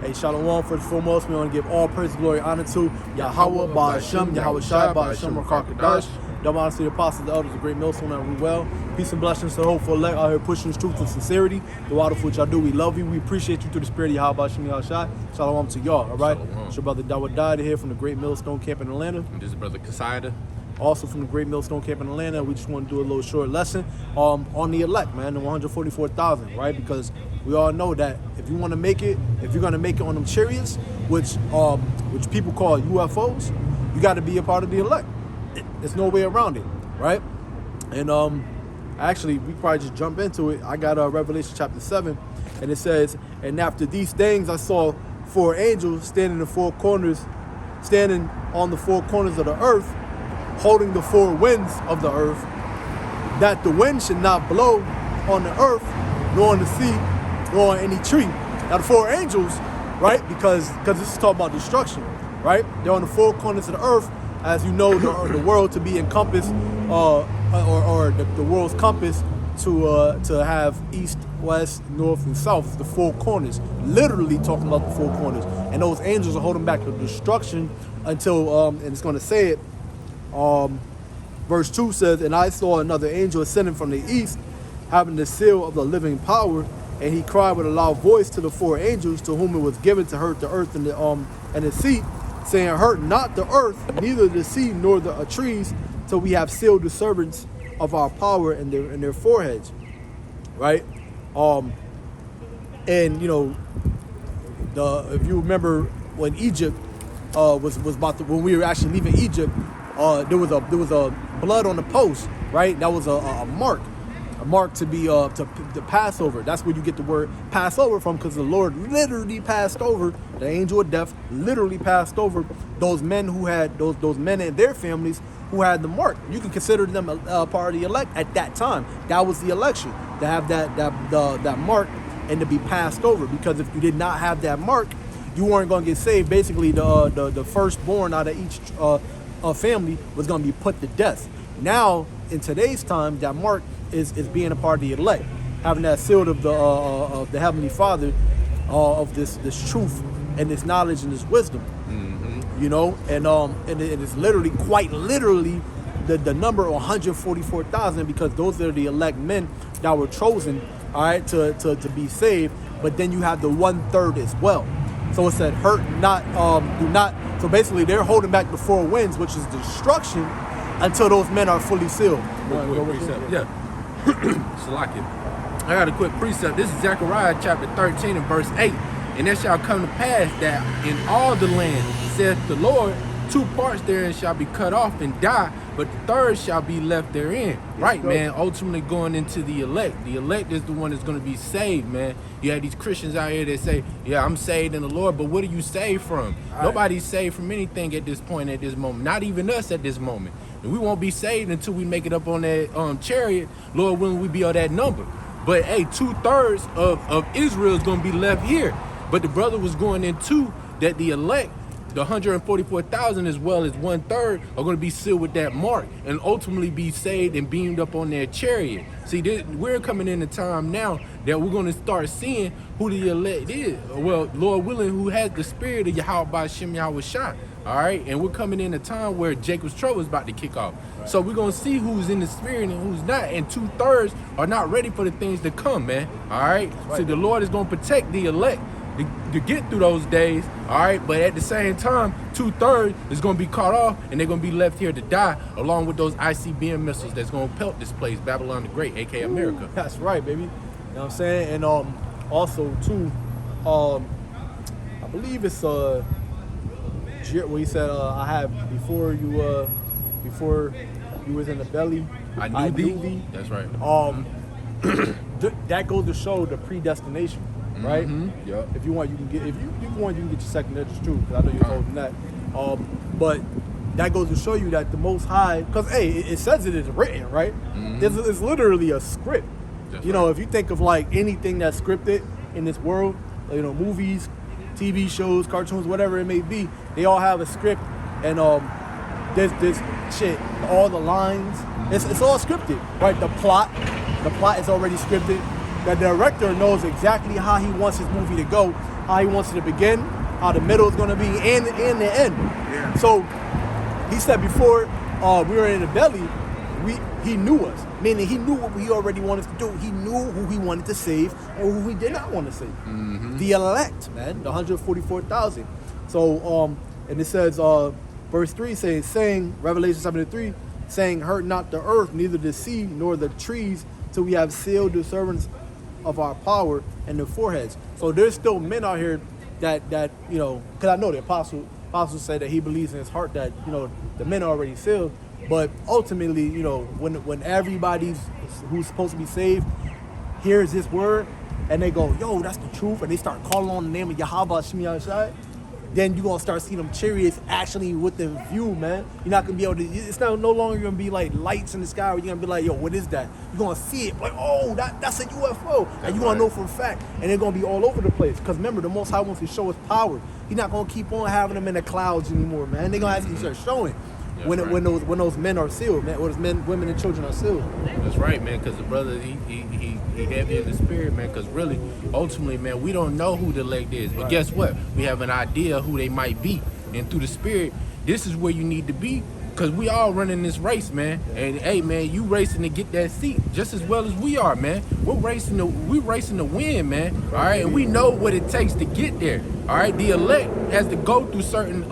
Hey, Shalom. First and foremost, we want to give all praise, glory, honor to Yahweh, Ba'ashem, Yahweh Shai, Ba'ashem, Rakakadash. Double honor to the apostles, the elders, the great millstone that we well. Peace and blessings to the hopeful elect out here pushing this truth and sincerity. The water for which y'all do, we love you. We appreciate you through the spirit of Yahweh, Ba'ashem, Yahweh Shai. Shalom to y'all, all right? Shalom. It's your brother Dawah Died here from the Great Millstone Camp in Atlanta. And this is Brother Kasaida. Also from the Great Millstone Camp in Atlanta. We just want to do a little short lesson on the elect, man, the 144,000, right? Because we all know that if you want to make it, if you're going to make it on them chariots, which people call UFOs, you got to be a part of the elect. There's no way around it, right? And actually, we probably just jump into it. I got Revelation chapter 7, and it says, "And after these things I saw 4 angels standing on the 4 corners of the earth, holding the 4 winds of the earth, that the wind should not blow on the earth, nor on the sea, nor on any tree." Now the 4 angels, right? Because this is talking about destruction, right? They're on the 4 corners of the earth, as you know, the world to be encompassed, or the world's compass to have east, west, north, and south, the 4 corners. Literally talking about the 4 corners, and those angels are holding back the destruction until, and it's going to say it. Verse 2 says, "And I saw another angel ascending from the east, having the seal of the living power, and he cried with a loud voice to the 4 angels to whom it was given to hurt the earth and the sea, saying, Hurt not the earth, neither the sea nor the trees, till we have sealed the servants of our power in their foreheads." Right? And you know, if you remember when Egypt was about to, when we were actually leaving Egypt. There was a blood on the post, right? That was a mark to be to Passover. That's where you get the word Passover from, because the Lord literally passed over, the angel of death literally passed over those men who had those men and their families who had the mark. You can consider them a part of the elect at that time. That was the election, to have that mark and to be passed over, because if you did not have that mark, you weren't going to get saved. Basically, the firstborn out of each family was going to be put to death. Now, in today's time, that mark is being a part of the elect, having that seal of the Heavenly Father, of this truth and this knowledge and this wisdom. Mm-hmm. You know, and it's literally, quite literally, the number 144,000, because those are the elect men that were chosen, all right, to be saved. But then you have the 1/3 as well. So it said, "Hurt not, do not." So basically, they're holding back the 4 winds, which is destruction, until those men are fully sealed. Yeah. Salakia. I got a quick precept. This is Zechariah chapter 13 and verse 8. "And it shall come to pass that in all the land, saith the Lord, 2 parts therein shall be cut off and die, but the 3rd shall be left therein." Right, man. Ultimately going into the elect. The elect is the one that's going to be saved, man. You have these Christians out here that say, "Yeah, I'm saved in the Lord," but what are you saved from? Nobody's saved from anything at this point, at this moment. Not even us at this moment. And we won't be saved until we make it up on that chariot. Lord willing, we be on that number. But hey, 2/3 of Israel is going to be left here. But the brother was going into that the elect, the 144,000 as well as 1/3 are going to be sealed with that mark and ultimately be saved and beamed up on their chariot. See, we're coming in a time now that we're going to start seeing who the elect is. Well, Lord willing, who has the spirit of Yahweh Ba'ashem Yahweh Shai. All right, and we're coming in a time where Jacob's trouble is about to kick off. Right. So we're going to see who's in the spirit and who's not. And 2/3 are not ready for the things to come, man. All right. So the Lord is going to protect the elect to get through those days, all right? But at the same time, 2/3 is going to be cut off, and they're going to be left here to die, along with those ICBM missiles that's going to pelt this place, Babylon the Great, a.k.a. America. That's right, baby. You know what I'm saying? And also, too, I believe it's where he said, "I have before you was in the belly, I knew thee." That's right. That goes to show the predestination. Right? Mm-hmm. Yep. If you want, you can get. If you want, you can get your second edges too. Because I know you're holding that. But that goes to show you that the Most High, because hey, it says it is written, right? Mm-hmm. It's literally a script. That's right. If you think of like anything that's scripted in this world, movies, TV shows, cartoons, whatever it may be, they all have a script, and there's shit, all the lines. It's all scripted, right? The plot is already scripted. the director knows exactly how he wants his movie to go, how he wants it to begin, how the middle is going to be, and the end. Yeah. So he said before we were in the belly, he knew us, meaning he knew what he already wanted to do. He knew who he wanted to save or who he did not want to save. Mm-hmm. The elect, man, the 144,000. So, and it says, verse 3 saying, Revelation 7:3, saying, hurt not the earth, neither the sea, nor the trees, till we have sealed the servants of our power in their foreheads. So there's still men out here that you know, because I know the apostle said that he believes in his heart that, you know, the men are already sealed. But ultimately, you know, when everybody's who's supposed to be saved hears this word and they go, yo, that's the truth, and they start calling on the name of Yahweh Shemi Yahshai, then you're gonna start seeing them chariots actually within view, man. You're not gonna be able to, it's no longer gonna be like lights in the sky where you're gonna be like, yo, what is that? You're gonna see it, like, oh, that's a UFO. And you're gonna know for a fact. And they're gonna be all over the place. Because remember, the Most High wants to show his power. He's not gonna keep on having them in the clouds anymore, man. They're gonna actually start showing. Yeah, when those men are sealed, man, or those men, women, and children are sealed. That's right, man. Because the brother, he heavy in the spirit, man. Because really, ultimately, man, we don't know who the elect is, but guess what? We have an idea who they might be, and through the spirit, this is where you need to be. Because we all running this race, man. And hey, man, you racing to get that seat just as well as we are, man. We're racing to win, man. All right, and we know what it takes to get there. All right, the elect has to go through certain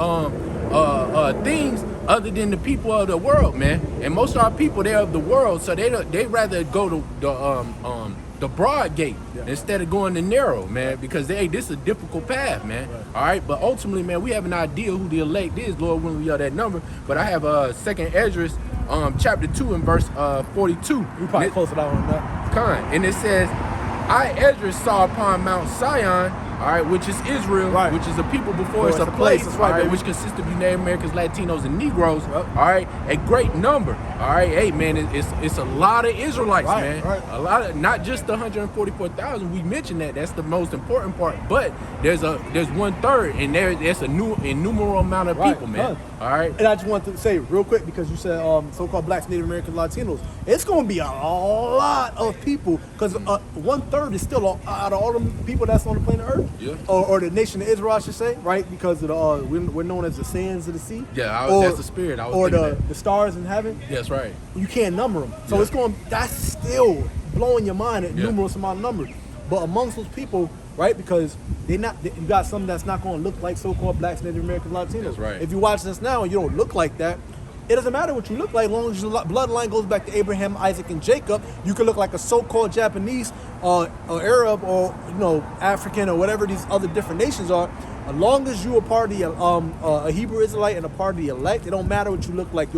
things other than the people of the world, man. And most of our people, they're of the world, so they rather go to the broad gate instead of going the narrow, man, because this is a difficult path, man. Right. All right, but ultimately, man, we have an idea who the elect is, Lord, when we are that number. But I have 2nd Esdras, chapter 2 and verse 42. You probably close it out on that. And it says, I, Esdras, saw upon Mount Sion, all right, which is Israel, which is a people before it's a place, all right, which consists of Native Americans, Latinos, and Negroes, all right, a great number, all right. Hey, man, it's a lot of Israelites, man. Right. A lot of, not just the 144,000. We mentioned that. That's the most important part. But there's 1/3, and there's a new innumerable amount of people, man. All right. And I just want to say real quick, because you said so-called blacks, Native Americans, Latinos. It's going to be a lot of people, because 1/3 is still out of all the people that's on the planet Earth. Yeah. Or the nation of Israel, I should say, right? Because of the, we're known as the sands of the sea. Yeah, that's the spirit. Or the stars in heaven. That's right. You can't number them. So that's still blowing your mind at numerous amount of numbers. But amongst those people, right? Because you got something that's not going to look like so-called blacks, Native Americans, Latinos. That's right. If you watch this now and you don't look like that, it doesn't matter what you look like, as long as your bloodline goes back to Abraham, Isaac, and Jacob. You can look like a so-called Japanese or Arab or African or whatever these other different nations are. As long as you're a part of the a Hebrew Israelite and a part of the elect, it don't matter what you look like.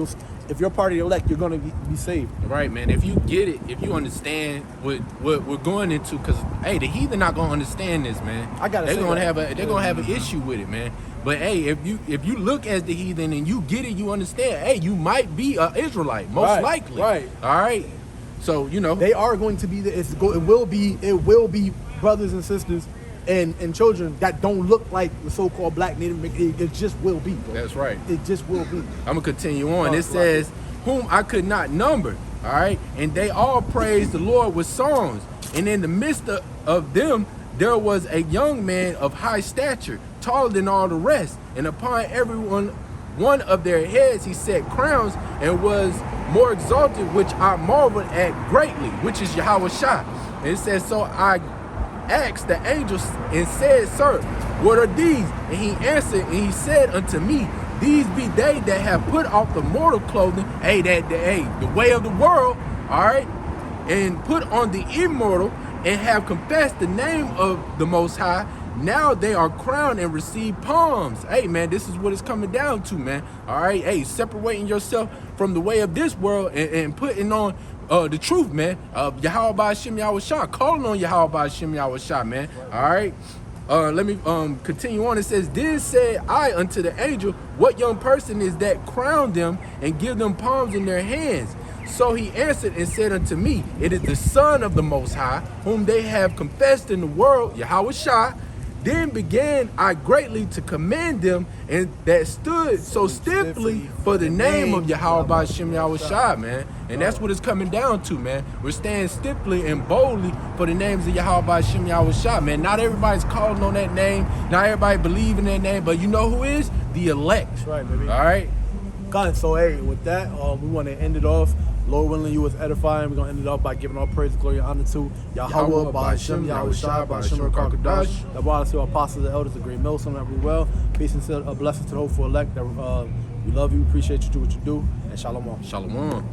If you're part of the elect, you're gonna be saved. Right, man. If you get it, if you understand what we're going into, because hey, the heathen not gonna understand this, man. They're gonna have an issue with it, man. But hey, if you look as the heathen and you get it, you understand. Hey, you might be an Israelite, most likely. Right. All right. So they are going to be. It will be brothers and sisters and children that don't look like the so-called black Native. It just will be, bro. That's right. It just will be. I'm gonna continue on. It says, "Whom I could not number." All right, and they all praised the Lord with songs. And in the midst of them, there was a young man of high stature, taller than all the rest, and upon one of their heads he set crowns, and was more exalted, which I marveled at greatly, which is Yahweh Shah. And it says, so I asked the angel and said, Sir, what are these? And he answered and he said unto me, These be they that have put off the mortal clothing, the way of the world, all right, and put on the immortal, and have confessed the name of the Most High. Now they are crowned and receive palms. Hey, man, this is what it's coming down to, man. All right, hey, separating yourself from the way of this world and putting on the truth, man. Yahweh Hashem Yahweh Shah, calling on Yahweh Hashem Yahweh Shah, man. All right. Let me continue on. It says, Then said I unto the angel, What young person is that crown them and give them palms in their hands? So he answered and said unto me, It is the Son of the Most High, whom they have confessed in the world, Yahweh Shah, Then began I greatly to commend them, and that stood so stiffly for the name of Yahweh Ba'Shem Yahushua, man. And that's what it's coming down to, man. We're standing stiffly and boldly for the names of Yahweh Ba'Shem Yahushua, man. Not everybody's calling on that name. Not everybody believe in that name. But you know who is? The elect. That's right, baby. All right? God, so hey, with that, we want to end it off. Lord willing, you was edifying. We're going to end it off by giving all praise, glory, and honor to Yahweh, Ba'Shem, Yahushua, Ba'Shem, Rakakadash. The Wallace, the apostles, the elders, the great millstone, that we well. Peace and blessings to the hopeful elect. That we love you, appreciate you, do what you do, and shalom. Shalom.